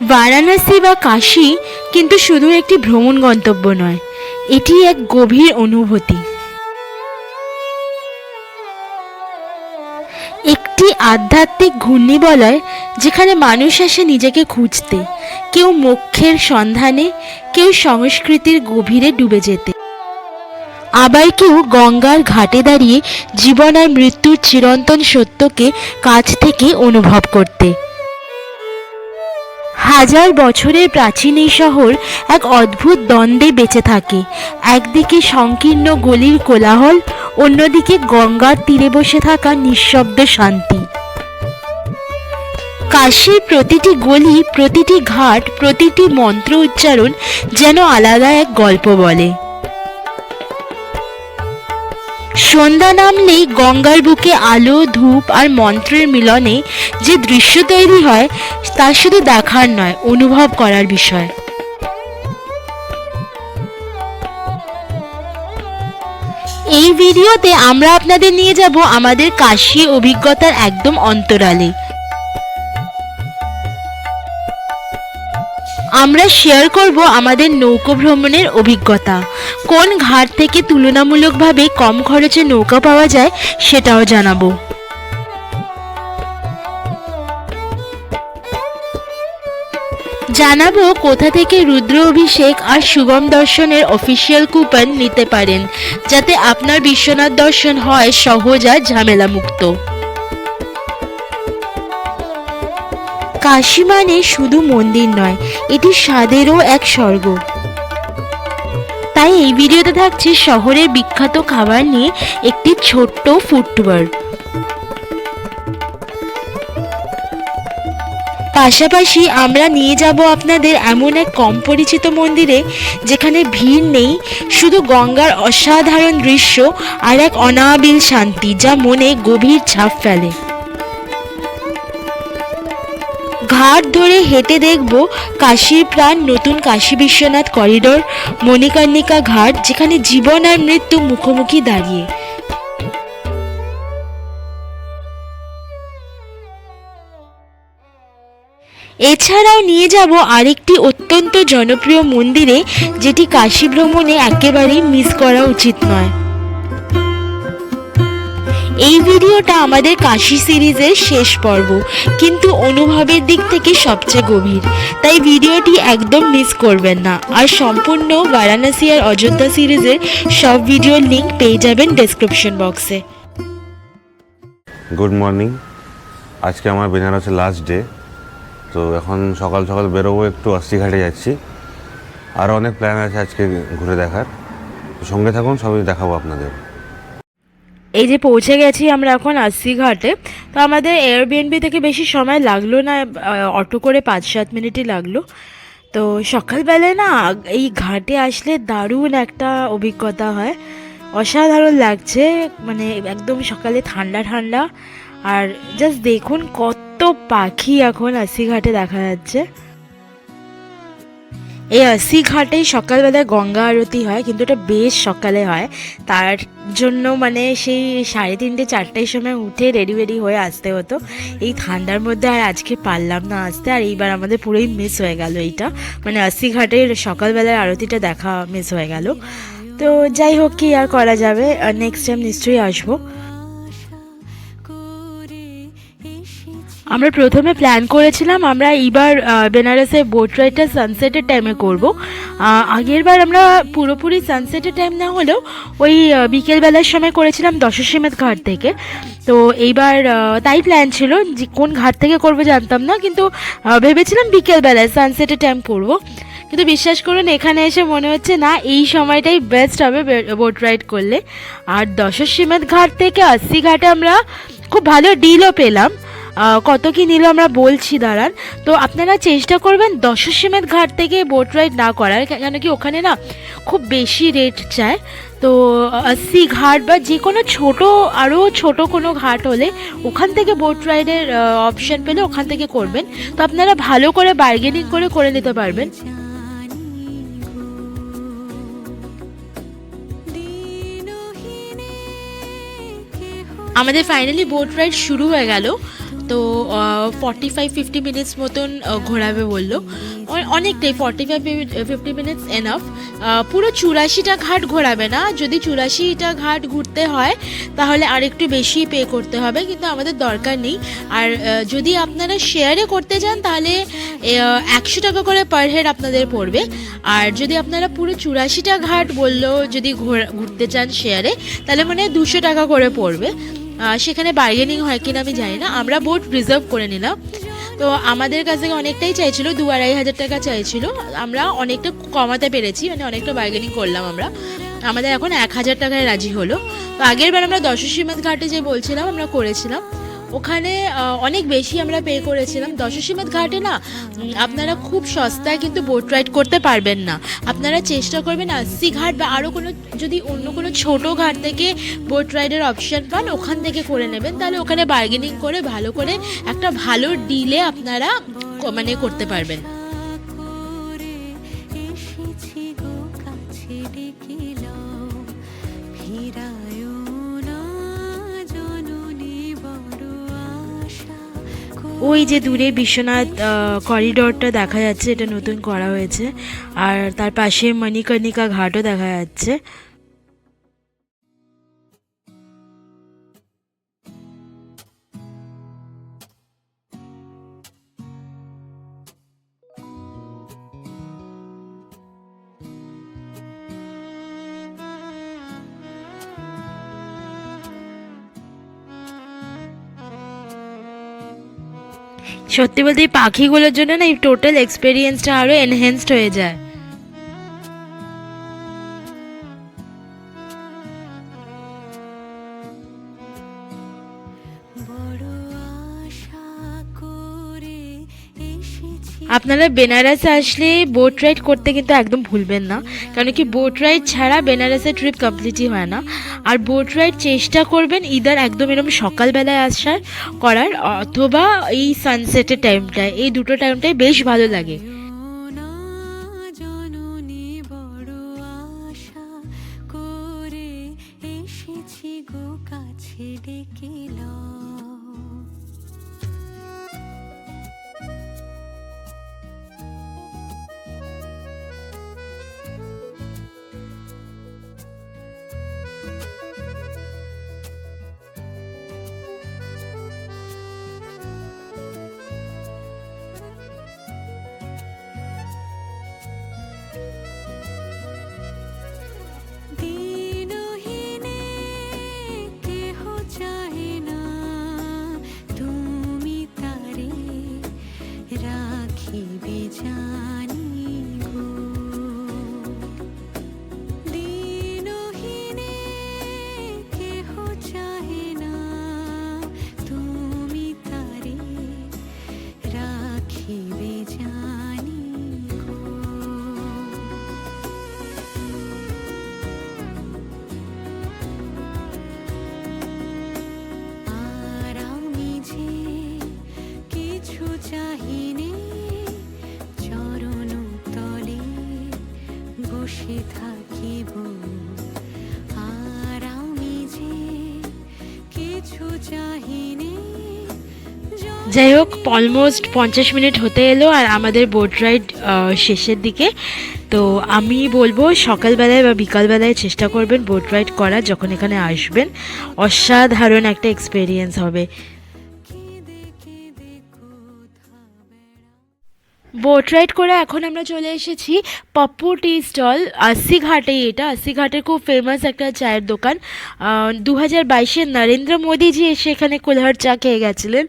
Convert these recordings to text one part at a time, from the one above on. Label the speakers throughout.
Speaker 1: বারাণসী বা কাশী কিন্তু শুধু একটি ভ্রমণ গন্তব্য নয়, এটি এক গভীর অনুভূতি, একটি আধ্যাত্মিক ঘূর্ণিবলয় যেখানে মানুষ আসে নিজেকে খুঁজতে, কেউ মোক্ষের সন্ধানে, কেউ সংস্কৃতির গভীরে ডুবে যেতে, আবার কেউ গঙ্গার ঘাটে দাঁড়িয়ে জীবন আর মৃত্যুর চিরন্তন সত্যকে কাছ থেকে অনুভব করতে। হাজার বছরের প্রাচীন এই শহর এক অদ্ভুত দ্বন্দ্বে বেঁচে থাকে। একদিকে সংকীর্ণ গলির কোলাহল, অন্যদিকে গঙ্গার তীরে বসে থাকা নিঃশব্দ শান্তি। কাশীর প্রতিটি গলি, প্রতিটি ঘাট, প্রতিটি মন্ত্র উচ্চারণ যেন আলাদা এক গল্প বলে। সন্ধ্যা নামলেই গঙ্গার বুকে আলো, ধূপ আর মন্ত্রের মিলনে যে দৃশ্য তৈরি হয় তা শুধু দেখার নয়, অনুভব করার বিষয়। এই ভিডিওতে আমরা আপনাদের নিয়ে যাব আমাদের কাশী অভিজ্ঞতার একদম অন্তরালে। আমরা শেয়ার করব আমাদের নৌকো ভ্রমণের অভিজ্ঞতা, কোন ঘাট থেকে তুলনামূলকভাবে কম খরচে নৌকা পাওয়া যায় সেটাও জানাবো। জানাবো কোথা থেকে রুদ্র অভিষেক আর শুভম দর্শনের অফিসিয়াল কুপন নিতে পারেন, যাতে আপনার বিশ্বনাথ দর্শন হয় সহজ আর ঝামেলামুক্ত। কাশী মানে শুধু মন্দির নয়, এটি স্বাদেরও এক স্বর্গ। তাই এই ভিডিওতে থাকছে শহরের বিখ্যাত খাবার নিয়ে একটি ছোট্ট ফুড ট্যুর। পাশাপাশি আমরা নিয়ে যাব আপনাদের এমন এক কম পরিচিত মন্দিরে যেখানে ভিড় নেই, শুধু গঙ্গার অসাধারণ দৃশ্য আর এক অনাবিল শান্তি যা মনে গভীর ছাপ ফেলে। ঘাট ধরে হেঁটে দেখব কাশীর প্রাণ নতুন কাশী বিশ্বনাথ করিডোর, মণিকর্ণিকা ঘাট, যেখানে জীবন আর মৃত্যু মুখোমুখি দাঁড়িয়ে। এছাড়াও নিয়ে যাব আরেকটি অত্যন্ত জনপ্রিয় মন্দিরে, যেটি কাশী ভ্রমণে একেবারেই মিস করা উচিত নয়। এই ভিডিওটা আমাদের কাশী সিরিজের শেষ পর্ব, কিন্তু অনুভবের দিক থেকে সবচেয়ে গভীর, তাই ভিডিওটি একদম মিস করবেন না। আর সম্পূর্ণ বারাণসী আর অযোধ্যা সিরিজের সব ভিডিওর লিঙ্ক পেয়ে যাবেন ডেসক্রিপশন বক্সে।
Speaker 2: গুড মর্নিং, আজকে আমার বেনারসের লাস্ট ডে। তো এখন সকাল সকাল বেরোবো, একটু আস্তি ঘাটে যাচ্ছি। আরও অনেক প্ল্যান আছে আজকে ঘুরে দেখার, সঙ্গে থাকুন, সবই দেখাবো আপনাদের।
Speaker 1: এই যে পৌঁছে গেছি আমরা এখন আস্তি ঘাটে। তো আমাদের এয়ারবিএনবি থেকে বেশি সময় লাগলো না, অটো করে 5-7 মিনিটই লাগলো। তো সকালবেলায় না এই ঘাটে আসলে দারুণ একটা অভিজ্ঞতা হয়, অসাধারণ লাগছে, মানে একদম সকালে ঠান্ডা ঠান্ডা। আর জাস্ট দেখুন কত পাখি এখন আস্তি ঘাটে দেখা যাচ্ছে। এই আস্তি ঘাটেই সকালবেলায় গঙ্গা আরতি হয়, কিন্তু এটা বেশ সকালে হয়। তার জন্য মানে সেই 3:30-4টার সময় উঠে রেডি হয়ে আসতে হতো। এই ঠান্ডার মধ্যে আর আজকে পারলাম না আসতে, আর এইবার আমাদের পুরোই মিস হয়ে গেল এইটা, মানে আস্তি ঘাটের সকালবেলার আরতিটা দেখা মিস হয়ে গেল। তো যাই হোক, কি আর করা যাবে, নেক্সট টাইম নিশ্চয়ই আসবো। আমরা প্রথমে প্ল্যান করেছিলাম আমরা এইবার বেনারসে বোট রাইডটা সানসেটের টাইমে করব। আগের বার আমরা পুরোপুরি সানসেটের টাইম না হলেও ওই বিকেলবেলার সময় করেছিলাম দশাশ্বমেধ ঘাট থেকে। তো এইবার তাই প্ল্যান ছিল, যে কোন ঘাট থেকে করবো জানতাম না, কিন্তু ভেবেছিলাম বিকেলবেলায় সানসেটের টাইম করব। কিন্তু বিশ্বাস করুন এখানে এসে মনে হচ্ছে না, এই সময়টাই বেস্ট হবে বোট রাইড করলে। আর দশাশ্বমেধ ঘাট থেকে আস্তি ঘাটে আমরা খুব ভালো ডিলও পেলাম। কত কি নিল আমরা বলছি, দাঁড়ান। তো আপনারা চেষ্টা করবেন দশাশ্বমেধ ঘাট থেকে বোট রাইড না করার, কেন কি ওখানে না খুব বেশি রেট চায়। তো আস্তি ঘাট বা যে কোনো আরও ছোট কোনো ঘাট হলে ওখান থেকে বোট রাইডের অপশান পেলে ওখান থেকে করবেন। তো আপনারা ভালো করে বার্গেনিং করে নিতে পারবেন। আমাদের ফাইনালি বোট রাইড শুরু হয়ে গেল। তো 45-50 মিনিটস মতন ঘোরাবে বললো। অনেকটাই 45-50 মিনিটস এনাফ। পুরো 84টা ঘাট ঘোরাবে না, যদি 84টা ঘাট ঘুরতে হয় তাহলে আরেকটু বেশি পে করতে হবে, কিন্তু আমাদের দরকার নেই। আর যদি আপনারা শেয়ারে করতে চান তাহলে 100 টাকা করে পার হেড আপনাদের পড়বে। আর যদি আপনারা পুরো 84টা ঘাট বললো যদি ঘুরতে চান শেয়ারে, তাহলে মানে 200 টাকা করে পড়বে। সেখানে বার্গেনিং হয় কিনা আমি জানি না, আমরা বোট রিজার্ভ করে নিলাম। তো আমাদের কাছ থেকে অনেকটাই চাইছিল, 2-2.5 হাজার টাকা চাইছিল, আমরা অনেকটা কমাতে পেরেছি, মানে অনেকটা বার্গেনিং করলাম আমরা। আমাদের এখন 1,000 টাকায় রাজি হলো। তো আগের বার আমরা দশসীমাত ঘাটে যে বলছিলাম আমরা করেছিলাম, ওখানে অনেক বেশি আমরা পে করেছিলাম। দশসীমাত ঘাটে না আপনারা খুব সস্তায় কিন্তু বোট রাইড করতে পারবেন না। আপনারা চেষ্টা করবেন 80 ঘাট বা আরও কোনো, যদি অন্য কোনো ছোটো ঘাট থেকে বোট রাইডের অপশান পান ওখান থেকে করে নেবেন, তাহলে ওখানে বার্গেনিং করে ভালো করে একটা ভালো ডিলে আপনারা মানে করতে পারবেন। ওই যে দূরে বিশ্বনাথ করিডোরটা দেখা যাচ্ছে, এটা নতুন করা হয়েছে, আর তার পাশে মণিকর্ণিকা ঘাটও দেখা যাচ্ছে। সত্যি বলতে এই পাখিগুলোর জন্য না এই টোটাল এক্সপিরিয়েন্সটা আরও এনহ্যান্সড হয়ে যায়। আপনারা বেনারস আসলে বোট রাইড করতে কিন্তু একদম ভুলবেন না, কারণ কি বোট রাইড ছাড়া বেনারসের ট্রিপ কমপ্লিটই হয় না। আর বোট রাইড চেষ্টা করবেন ইদার একদম এরকম সকালবেলায় করার, অথবা এই সানসেটের টাইমটায়, এই দুটো টাইমটাই বেশ ভালো লাগে। যাই হোক, অলমোস্ট 50 মিনিট হতে এলো আর আমাদের বোট রাইড শেষের দিকে। তো আমি বলবো সকালবেলায় বা বিকালবেলায় চেষ্টা করবেন বোট রাইড করার, যখন এখানে আসবেন অসাধারণ একটা এক্সপিরিয়েন্স হবে। বোট রাইড করে এখন আমরা চলে এসেছি পাপ্পু টি স্টল, 80 ঘাটে। এটা 80 ঘাটের খুব ফেমাস একটা চায়ের দোকান। 2022-এ নরেন্দ্র মোদীজি এসে এখানে কুলহার চা খেয়ে গেছিলেন,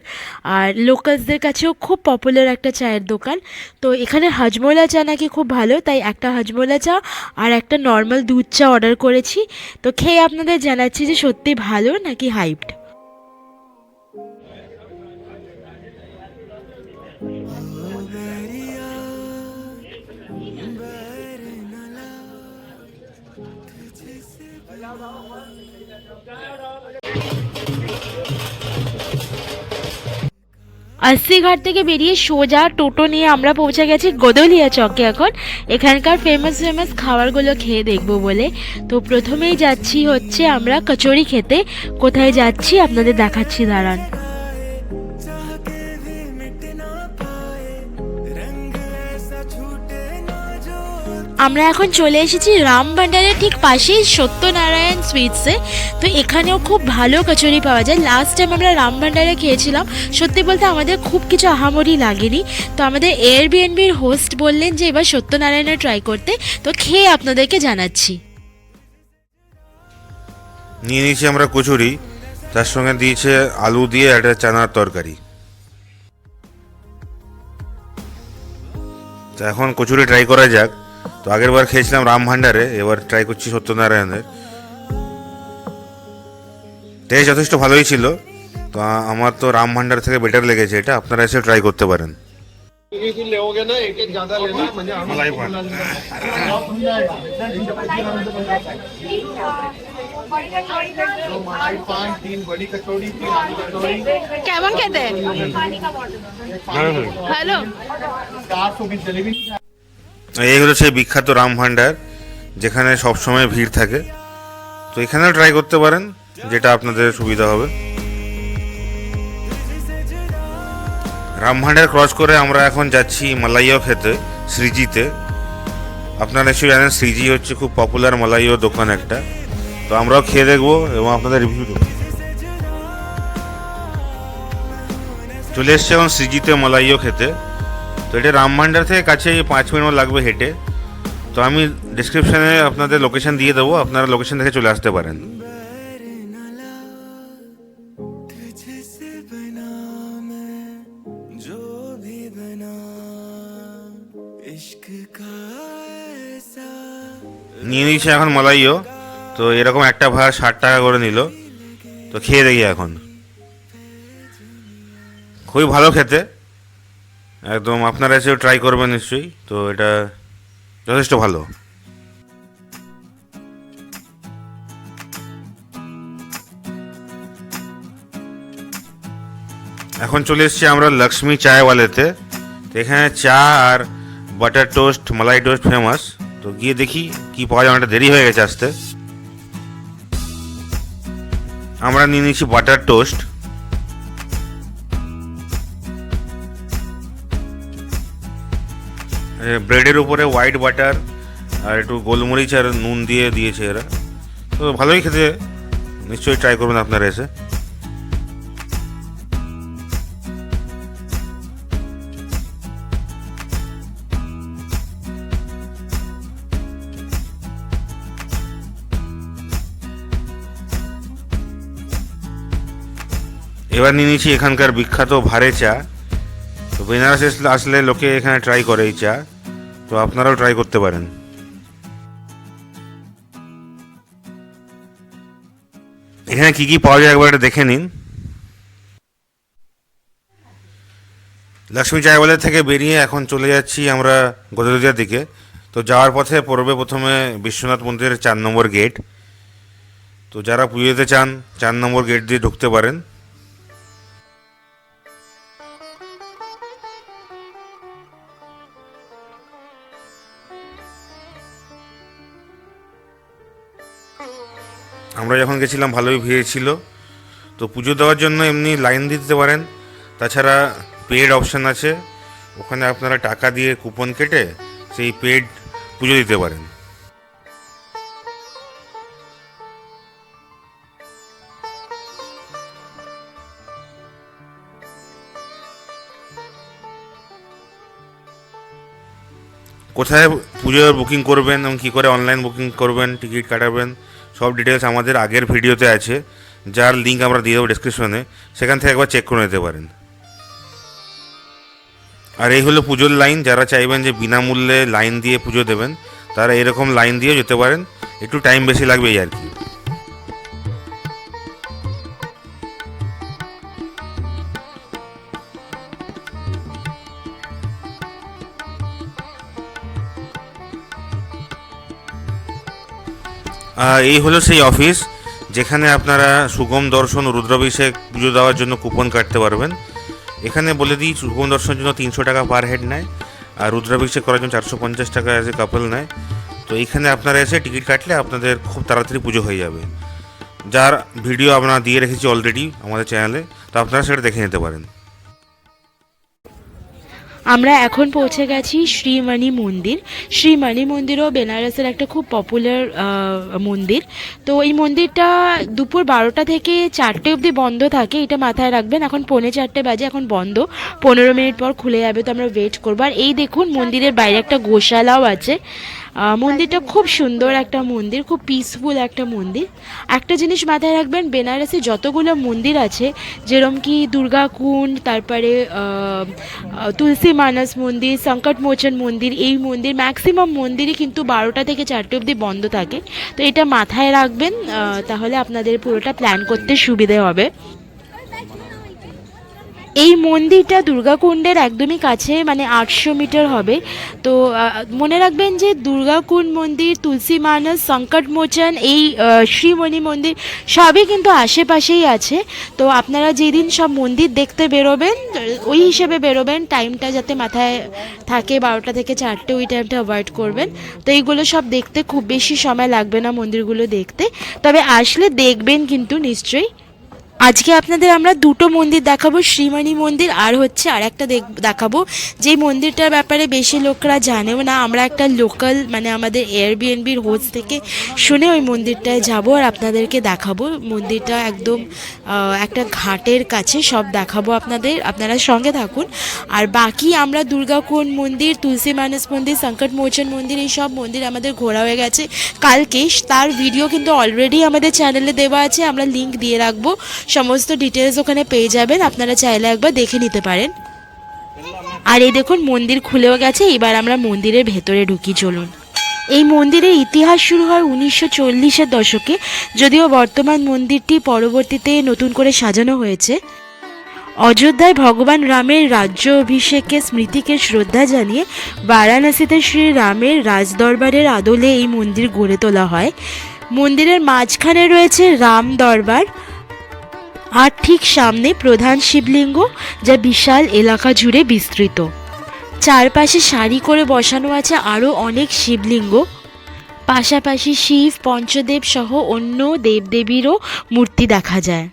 Speaker 1: আর লোকালসদের কাছেও খুব পপুলার একটা চায়ের দোকান। তো এখানে হাজমোলা চা নাকি খুব ভালো, তাই একটা হাজমোলা চা আর একটা নর্মাল দুধ চা অর্ডার করেছি। তো খেয়ে আপনাদের জানাচ্ছি যে সত্যি ভালো নাকি হাইপড। अस्सी घाट থেকে বেরিয়ে সোজা টোটো নিয়ে আমরা পৌঁছে গেছি গদলিয়া চকে। এখন এখানকার ফেমাস খাবারগুলো খেয়ে দেখবো বলে। তো প্রথমেই যাচ্ছি হচ্ছে আমরা কচুরি খেতে। কোথায় যাচ্ছি আপনাদের দেখাচ্ছি, দাঁড়ান। আমরা এখন চলে এসেছি রাম ভান্ডারের ঠিক পাশেই সত্যনারায়ণ সুইটসে। তো এখানেও খুব ভালো কচুরি পাওয়া যায়। লাস্ট টাইম আমরা রাম ভান্ডারে খেয়েছিলাম, সত্যি বলতে আমাদের খুব কিছু আহামরি লাগেনি। তো আমাদের এয়ারবিএনবির হোস্ট বললেন যে এবার সত্যনারায়ণে ট্রাই করতে, তো খেয়ে আপনাদেরকে জানাচ্ছি।
Speaker 2: নিয়ে নিয়েছি আমরা কচুরি, তার সঙ্গে দিয়েছে আলু দিয়ে একটা চানার তরকারি। তো এখন কচুরি ট্রাই করা যাক। তো আগের বার খেয়েছিলাম রাম ভান্ডারে, এবার ট্রাই করছি সত্যনারায়ণের। টেস্ট যথেষ্ট ভালোই ছিল। তো আমার তো রাম ভান্ডার থেকে বেটার লেগেছে এটা, আপনারা এসে ট্রাই করতে পারেন।
Speaker 3: लोगे ना एक एक ज्यादा लेना म्हणजे
Speaker 2: मलाई पण.
Speaker 3: मलाई पान 3 बड़ी कचौड़ी 3 आलू कचौड़ी
Speaker 4: কেমন খেতে? ভালো।
Speaker 3: 420 जलेबी।
Speaker 2: এই হলো সেই বিখ্যাত রাম ভান্ডার, যেখানে সবসময় ভিড় থাকে। তো এখানেও ট্রাই করতে পারেন, যেটা আপনাদের সুবিধা হবে। রাম ভান্ডার ক্রস করে আমরা এখন যাচ্ছি মালাইও খেতে, শ্রীজিতে। আপনারা নিশ্চয়ই জানেন শ্রীজি হচ্ছে খুব পপুলার মালাইও দোকান একটা। তো আমরাও খেয়ে দেখবো এবং আপনাদের রিভিউ দেবো। চলে এসছি এখন শ্রীজিতে মালাইও খেতে। তো এটা রাম ভান্ডার থেকে কাছে 5 মিনিট লাগবে হেঁটে। তো আমি ডিসক্রিপশানে আপনাদের লোকেশন দিয়ে দেবো, আপনারা লোকেশন থেকে চলে আসতে পারেন। নিয়ে নিয়েছি এখন মালাইও। তো এরকম একটা ভাড়া 60 টাকা করে নিল। তো খেয়ে দেখি এখন। খুবই ভালো খেতে, একদম আপনারা এসেও ট্রাই করবেন নিশ্চয়ই। তো এটা যথেষ্ট ভালো। এখন চলে এসেছি আমরা লক্ষ্মী চায়ওয়ালাতে। তো এখানে চা আর বাটার টোস্ট, মালাই টোস্ট ফেমাস। তো গিয়ে দেখি কি পাওয়া যায়, অনেকটা দেরি হয়ে গেছে আসতে। আমরা নিয়ে নিয়েছি বাটার টোস্ট। ব্রেডের উপরে হোয়াইট বাটার আর একটু গোলমরিচ আর নুন দিয়ে দিয়েছে এরা। তো ভালোই খেতে, নিশ্চয়ই ট্রাই করবেন আপনারা এসে। এবার নিয়ে নিয়েছি এখানকার বিখ্যাত ভারে চা। তো বেনারস আসলে লোকে এখানে ট্রাই করে এই চা। তো আপনারাও ট্রাই করতে পারেন। এখানে কি কি পাওয়া যায় একবার দেখে নিন। লক্ষ্মী চায়ওয়ালা থেকে বেরিয়ে এখন চলে যাচ্ছি আমরা গদরদিয়ার দিকে। তো যাওয়ার পথে পড়বে প্রথমে বিশ্বনাথ মন্দিরের 4 নম্বর গেট। তো যারা পুজো দিতে চান 4 নম্বর গেট দিয়ে ঢুকতে পারেন। আমরা যখন গেছিলাম ভালোই ভিড় ছিল। তো পুজো দেওয়ার জন্য এমনি লাইন দিতে পারেন, তাছাড়া পেড অপশান আছে, ওখানে আপনারা টাকা দিয়ে কুপন কেটে সেই পেড পুজো দিতে পারেন। কোথায় পুজোর বুকিং করবেন এবং কী করে অনলাইন বুকিং করবেন, টিকিট কাটাবেন, সব ডিটেলস আমাদের আগের ভিডিওতে আছে, যার লিঙ্ক আমরা দিয়ে দেবো ডিসক্রিপশনে। সেখান থেকে একবার চেক করে নিতে পারেন। আর এই হলো পুজোর লাইন। যারা চাইবেন যে বিনামূল্যে লাইন দিয়ে পুজো দেবেন, তারা এরকম লাইন দিয়েও যেতে পারেন। একটু টাইম বেশি লাগবে এই আর কি। এই হলো সেই অফিস যেখানে আপনারা সুগম দর্শন ও রুদ্রাভিষেক পুজো দেওয়ার জন্য কুপন কাটতে পারবেন। এখানে বলে দিই, সুগম দর্শনের জন্য 300 টাকা পার হেড নেয়, আর রুদ্রাভিষেক করার জন্য 450 টাকা অ্যাজ এ কাপল নেয়। তো এইখানে আপনারা এসে টিকিট কাটলে আপনাদের খুব তাড়াতাড়ি পুজো হয়ে যাবে। যার ভিডিও আমরা দিয়ে রেখেছি অলরেডি আমাদের চ্যানেলে, তো আপনারা সেটা দেখে নিতে পারেন।
Speaker 1: আমরা এখন পৌঁছে গেছি শ্রীমণি মন্দির। শ্রীমণি মন্দিরও বেনারসের একটা খুব পপুলার মন্দির। তো এই মন্দিরটা দুপুর 12টা থেকে 4টে অবধি বন্ধ থাকে, এটা মাথায় রাখবেন। এখন 3:45 বাজে, এখন বন্ধ, 15 মিনিট পর খুলে যাবে, তো আমরা ওয়েট করবো। আর এই দেখুন মন্দিরের বাইরে একটা গোশালাও আছে। মন্দিরটা খুব সুন্দর একটা মন্দির, খুব পিসফুল একটা মন্দির। একটা জিনিস মাথায় রাখবেন, বেনারসে যতগুলো মন্দির আছে, যেরকম কি দুর্গাকুণ্ড, তারপরে তুলসী মানস মন্দির, সংকট মোচন মন্দির, এই মন্দির ম্যাক্সিমাম মন্দিরই কিন্তু 12টা থেকে 4টে অবধি বন্ধ থাকে। তো এটা মাথায় রাখবেন, তাহলে আপনাদের পুরোটা প্ল্যান করতে সুবিধে হবে। এই মন্দিরটা দুর্গাকুণ্ডের একদমই কাছে, মানে 800 মিটার হবে। তো মনে রাখবেন যে দুর্গাকুণ্ড মন্দির, তুলসী মানস, সংকট মোচন, এই শ্রীমণি মন্দির সবই কিন্তু আশেপাশেই আছে। তো আপনারা যেদিন সব মন্দির দেখতে বেরোবেন ওই হিসেবে বেরোবেন, টাইমটা যাতে মাথায় থাকে 12টা থেকে 4টে, ওই টাইমটা অ্যাভয়েড করবেন। তো এইগুলো সব দেখতে খুব বেশি সময় লাগবে না মন্দিরগুলো দেখতে, তবে আসলে দেখবেন কিন্তু নিশ্চয়ই। আজকে আপনাদের আমরা দুটো মন্দির দেখাবো, শ্রীমণি মন্দির আর হচ্ছে আর একটা দেখাবো যেই মন্দিরটার ব্যাপারে বেশি লোকরা জানেও না। আমরা একটা লোকাল, মানে আমাদের এয়ারবিএনবির হোস্ট থেকে শুনে ওই মন্দিরটায় যাব আর আপনাদেরকে দেখাবো। মন্দিরটা একদম একটা ঘাটের কাছে, সব দেখাবো আপনাদের, আপনারা সঙ্গে থাকুন। আর বাকি আমরা দুর্গাকুণ্ড মন্দির, তুলসী মানস মন্দির, সংকট মোচন মন্দির, এই সব মন্দির আমাদের ঘোরা হয়ে গেছে কালকে। তার ভিডিও কিন্তু অলরেডি আমাদের চ্যানেলে দেওয়া আছে, আমরা লিঙ্ক দিয়ে রাখবো, সমস্ত ডিটেলস ওখানে পেয়ে যাবেন, আপনারা চাইলে একবার দেখে নিতে পারেন। আর এই দেখুন মন্দির খুলেও গেছে, এবার আমরা মন্দিরের ভেতরে ঢুকি, চলুন। এই মন্দিরের ইতিহাস শুরু হয় 1940-এর দশকে, যদিও বর্তমান মন্দিরটি পরবর্তীতে নতুন করে সাজানো হয়েছে। অযোধ্যায় ভগবান রামের রাজ্য অভিষেকের স্মৃতিকে শ্রদ্ধা জানিয়ে বারাণসীতে শ্রী রামের রাজদরবারের আদলে এই মন্দির গড়ে তোলা হয়। মন্দিরের মাঝখানে রয়েছে রাম দরবার, আর ঠিক সামনে প্রধান শিবলিঙ্গ, যা বিশাল এলাকা জুড়ে বিস্তৃত। চারপাশে সারি করে বসানো আছে আরও অনেক শিবলিঙ্গ, পাশাপাশি শিব, পঞ্চদেব সহ অন্য দেবদেবীরও মূর্তি দেখা যায়।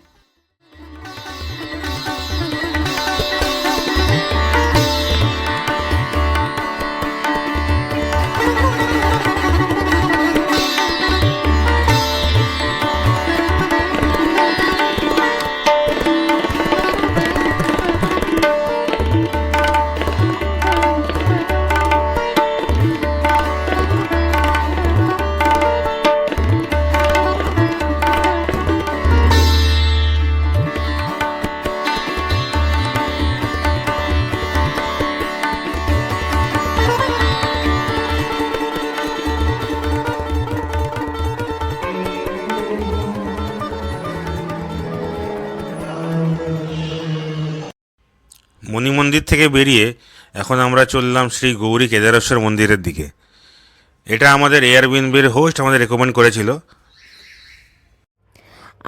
Speaker 2: মণি মন্দির থেকে বেরিয়ে এখন আমরা চললাম শ্রী গৌরী কেদারেশ্বর মন্দিরের দিকে। এটা আমাদের এয়ারবিএনবির হোস্ট আমাদের রেকমেন্ড করেছিল।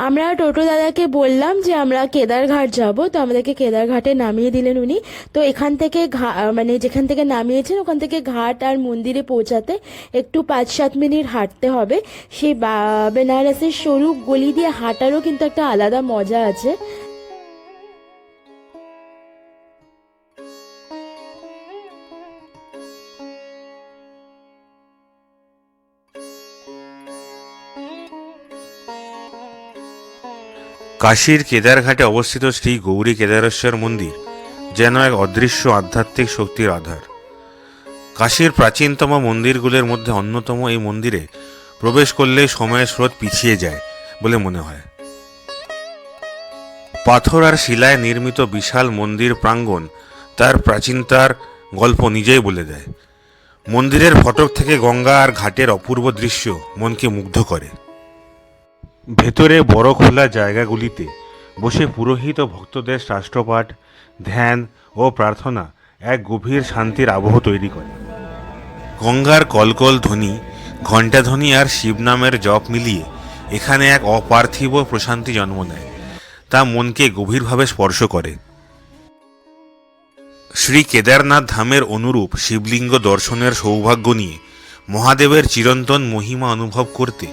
Speaker 1: আমরা টোটো দাদাকে বললাম যে আমরা কেদারঘাট যাব, তো আমাদেরকে কেদারঘাটে নামিয়ে দিলেন উনি। তো এখান থেকে মানে যেখান থেকে নামিয়েছেন ওখান থেকে ঘাট আর মন্দিরে পৌঁছাতে একটু 5-7 মিনিট হাঁটতে হবে। সেই বেনারসের সরু গলি দিয়ে হাঁটারও কিন্তু একটা আলাদা মজা আছে।
Speaker 2: কাশীর কেদারঘাটে অবস্থিত শ্রী গৌরী কেদারেশ্বর মন্দির যেন এক অদৃশ্য আধ্যাত্মিক শক্তির আধার। কাশীর প্রাচীনতম মন্দিরগুলোর মধ্যে অন্যতম এই মন্দিরে প্রবেশ করলে সময়ের স্রোত পিছিয়ে যায় বলে মনে হয়। পাথর আর শিলায় নির্মিত বিশাল মন্দির প্রাঙ্গণ তার প্রাচীনতার গল্প নিজেই বলে দেয়। মন্দিরের ফটক থেকে গঙ্গা আর ঘাটের অপূর্ব দৃশ্য মনকে মুগ্ধ করে। ভেতরে বড় খোলা জায়গাগুলিতে বসে পুরোহিত ও ভক্তদের শাস্ত্রপাঠ, ধ্যান ও প্রার্থনা এক গভীর শান্তির আবহ তৈরি করে। গঙ্গার কলকল ধ্বনি, ঘণ্টাধ্বনি আর শিবনামের জপ মিলিয়ে এখানে এক অপার্থিব প্রশান্তি জন্ম নেয়, তা মনকে গভীরভাবে স্পর্শ করে। শ্রী কেদারনাথ ধামের অনুরূপ শিবলিঙ্গ দর্শনের সৌভাগ্য নিয়ে মহাদেবের চিরন্তন মহিমা অনুভব করতে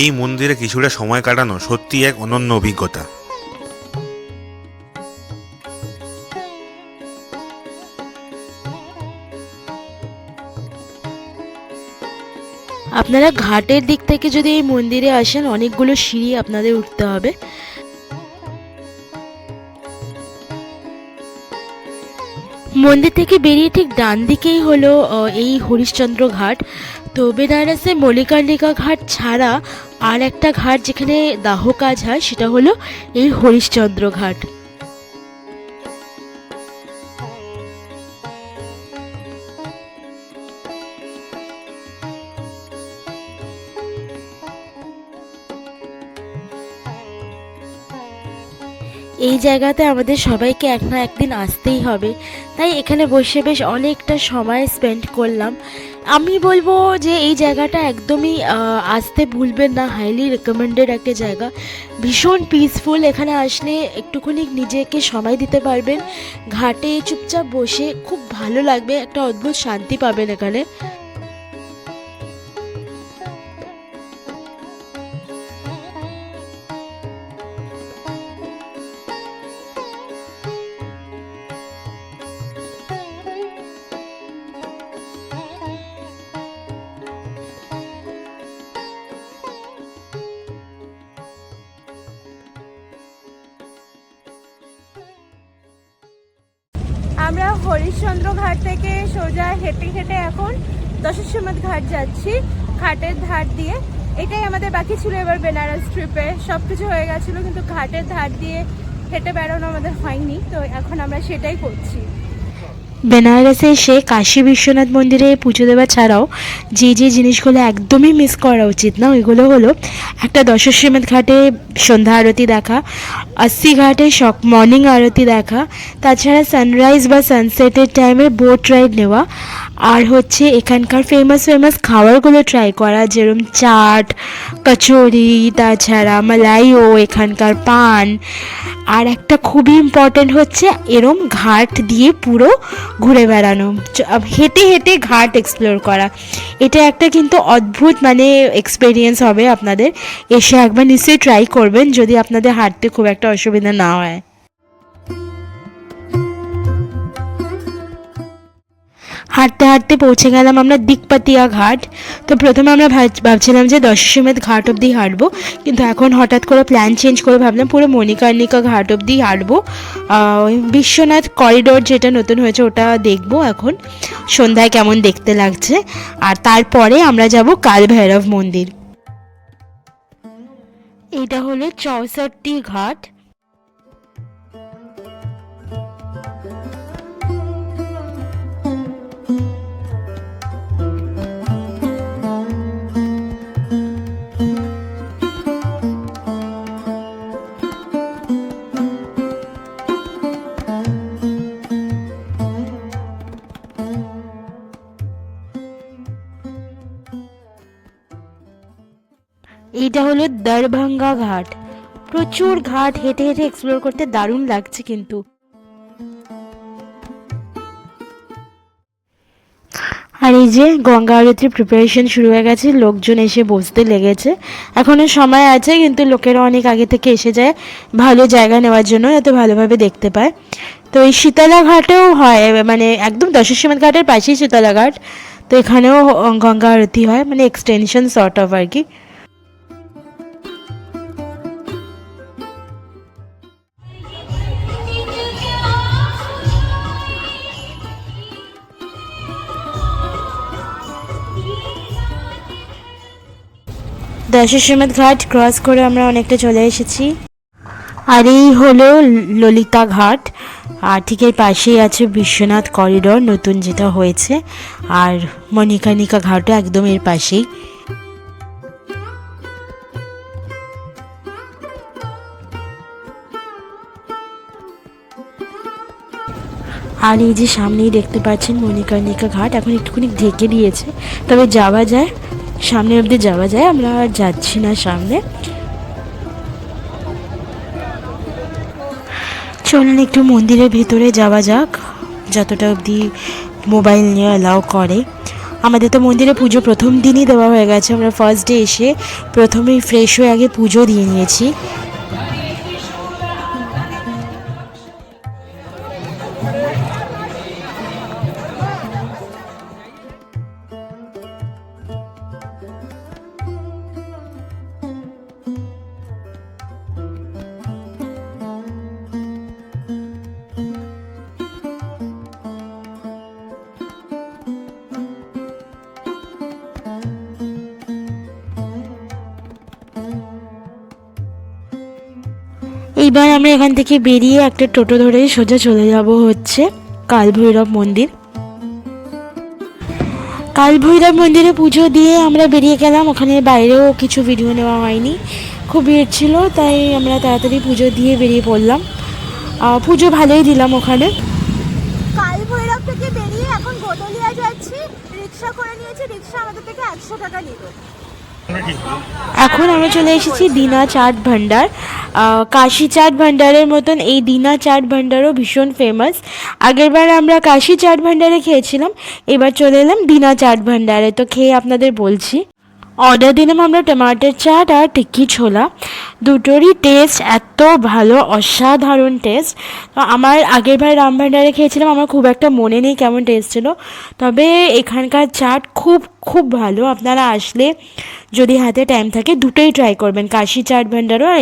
Speaker 2: এই মন্দিরে কিছুটা সময় কাটানো সত্যি এক অনন্য অভিজ্ঞতা।
Speaker 1: আপনারা ঘাটের দিক থেকে যদি এই মন্দিরে আসেন, অনেকগুলো সিঁড়ি আপনাদের উঠতে হবে। মন্দির থেকে বেরিয়ে ঠিক ডান দিকেই হলো এই হরিশ্চন্দ্র ঘাট। তো বেনারসে মণিকর্ণিকা ঘাট ছাড়া আর একটা ঘাট যেখানে দাহ কাজ হয় সেটা হলো এই হরিশ্চন্দ্র ঘাট। এই জায়গাতে আমাদের সবাইকে এক না একদিন আসতেই হবে, তাই এখানে বসে বেশ অনেকটা সময় স্পেন্ড করলাম। আমি বলবো যে এই জায়গাটা একদমই আসতে ভুলবেন না, হাইলি রেকমেন্ডেড একটা জায়গা। ভীষণ পিসফুল, এখানে আসলে একটুখানি নিজেকে সময় দিতে পারবেন, ঘাটে চুপচাপ বসে খুব ভালো লাগবে, একটা অদ্ভুত শান্তি পাবেন এখানে।
Speaker 4: আমরা হরিশ্চন্দ্র ঘাট থেকে সোজা হেঁটে হেঁটে এখন দশাশ্বমেধ ঘাট যাচ্ছি, ঘাটের ধার দিয়ে। এটাই আমাদের বাকি ছিল এবার বেনারস ট্রিপে, সব কিছু হয়ে গেছিলো কিন্তু ঘাটের ধার দিয়ে হেঁটে বেড়ানো আমাদের হয়নি, তো এখন আমরা সেটাই করছি।
Speaker 1: বেনারসে এসে কাশী বিশ্বনাথ মন্দিরে পুজো দেওয়া ছাড়াও যে যে জিনিসগুলো একদমই মিস করা উচিত না ওইগুলো হলো একটা দশাশ্বমেধ ঘাটে সন্ধ্যা আরতি দেখা, 80 ঘাটে মর্নিং আরতি দেখা, তাছাড়া সানরাইজ বা সানসেটের টাইমে বোট রাইড নেওয়া, আর হচ্ছে এখানকার ফেমাস খাবারগুলো ট্রাই করা, যেরকম চাট, কচুরি, তাছাড়া মালাইও, এখানকার পান। আর একটা খুবই ইম্পর্টেন্ট হচ্ছে এরম ঘাট দিয়ে পুরো ঘুরে বেড়ানো, হেঁটে হেঁটে ঘাট এক্সপ্লোর করা। এটা একটা কিন্তু অদ্ভুত মানে এক্সপিরিয়েন্স হবে আপনাদের, এসে একবার নিশ্চয়ই ট্রাই করবেন যদি আপনাদের হাঁটতে খুব একটা অসুবিধা না হয়। হাঁটতে হাঁটতে পৌঁছে গেলাম আমরা দিকপাতিয়া ঘাট। তো প্রথমে আমরা ভাবছিলাম যে দশাশ্বমেধ ঘাট অবধি হাঁটবো, কিন্তু এখন হঠাৎ করে প্ল্যান চেঞ্জ করে ভাবলাম পুরো মণিকর্ণিকা ঘাট অবধি হাঁটবো। বিশ্বনাথ করিডোর যেটা নতুন হয়েছে ওটা দেখবো এখন সন্ধ্যায় কেমন দেখতে লাগছে, আর তারপরে আমরা যাব কাল ভৈরব মন্দির। এটা হলো 64 ঘাট। এইটা হলো দরভাঙ্গা ঘাট। প্রচুর ঘাট, হেঁটে হেঁটে এক্সপ্লোর করতে দারুণ লাগছে কিন্তু। আর এই যে গঙ্গা আরতির প্রিপারেশন শুরু হয়ে গেছে, লোকজন এসে বসতে লেগেছে। এখনো সময় আছে, কিন্তু লোকেরা অনেক আগে থেকে এসে যায় ভালো জায়গা নেওয়ার জন্য, যাতে ভালোভাবে দেখতে পায়। তো এই শীতলা ঘাটেও হয়, মানে একদম দশাশ্বমেধ ঘাটের পাশেই শীতলা ঘাট, তো এখানেও গঙ্গা আরতি হয়, মানে এক্সটেনশন সর্ট অফ আর কি। দশাশ্বমেধ ঘাট ক্রস করে আমরা অনেকটা চলে এসেছি, আর এই হলো ললিতা ঘাট। আর ঠিক এই পাশেই আছে বিশ্বনাথ করিডোর নতুন যেটা হয়েছে, আর মণিকর্ণিকা ঘাটও একদম এর পাশেই। আর এই যে সামনেই দেখতে পাচ্ছেন মণিকর্ণিকা ঘাট, এখন একটুখানি ঢেকে দিয়েছে, তবে যাওয়া যায়, সামনে অবধি যাওয়া যায়। আমরা আর যাচ্ছি না সামনে, চলুন একটু মন্দিরের ভেতরে যাওয়া যাক, যতটা অবধি মোবাইল নিয়ে অ্যালাউ করে। আমাদের তো মন্দিরে পুজো প্রথম দিনই দেওয়া হয়ে গেছে, আমরা ফার্স্ট ডে এসে প্রথমেই ফ্রেশ হয়ে আগে পুজো দিয়ে নিয়েছি। এইবার আমরা এখান থেকে বেরিয়ে একটা টোটো ধরে সোজা চলে যাব হচ্ছে কালভৈরব মন্দির। কালভৈরব মন্দিরে পুজো দিয়ে আমরা বেরিয়ে গেলাম। ওখানে বাইরেও কিছু ভিডিও নেওয়া হয়নি, খুব ভিড় ছিল, তাই আমরা তাড়াতাড়ি পুজো দিয়ে বেরিয়ে পড়লাম। পুজো ভালোই দিলাম ওখানে।
Speaker 4: কালভৈরব থেকে বেরিয়ে এখন গোদলিয়া যাচ্ছি, রিক্সা করে নিয়েছি, রিক্সা আমাদের থেকে 100 টাকা নিল।
Speaker 1: এখন আমরা চলে এসেছি দীনা চাট ভান্ডার। কাশি চাট ভান্ডারের মতন এই দীনা চাট ভান্ডারও ভীষণ ফেমাস। আগেরবার আমরা কাশি চাট ভান্ডারে খেয়েছিলাম, এবার চলে এলাম দীনা চাট ভান্ডারে। তো খেয়ে আপনাদের বলছি। অর্ডার দিলাম আমরা টমাটোর চাট আর টিক্কি ছোলা। দুটোরই টেস্ট এত ভালো, অসাধারণ টেস্ট। তো আমার আগেরবার রাম ভান্ডারে খেয়েছিলাম, আমার খুব একটা মনে নেই কেমন টেস্ট ছিল, তবে এখানকার চাট খুব খুব ভালো। আপনারা আসলে যদি হাতে টাইম থাকে দুটোই ট্রাই করবেন, কাশি চাট ভান্ডারও আর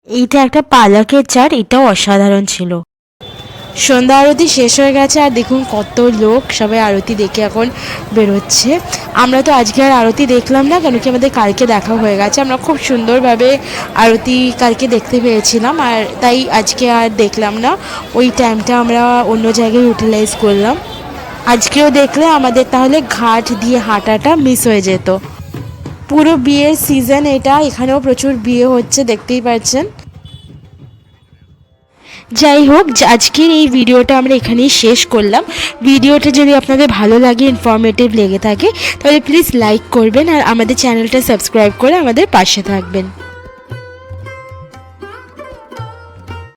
Speaker 1: এইটা একটা পালকের চাট, এটাও অসাধারণ ছিল। সন্ধ্যা আরতি শেষ হয়ে গেছে আর দেখুন কত লোক, সবাই আরতি দেখে এখন বেরোচ্ছে। আমরা তো আজকে আর আরতি দেখলাম না, কেন কি আমাদের কালকে দেখা হয়ে গেছে। আমরা খুব সুন্দরভাবে আরতি কালকে দেখতে পেয়েছিলাম, আর তাই আজকে আর দেখলাম না। ওই টাইমটা আমরা অন্য জায়গায় ইউটিলাইজ করলাম। আজকেও দেখলে আমাদের তাহলে ঘাট দিয়ে হাঁটাটা মিস হয়ে যেত। পুরো বিয়ের সিজন এটা, এখানেও প্রচুর বিয়ে হচ্ছে, দেখতেই পাচ্ছেন। যাই হোক, আজকের এই ভিডিওটা আমরা এখানেই শেষ করলাম। ভিডিওটা যদি আপনাদের ভালো লাগে, ইনফরমেটিভ লেগে থাকে, তাহলে প্লিজ লাইক করবেন আর আমাদের চ্যানেলটা সাবস্ক্রাইব করে আমাদের পাশে থাকবেন।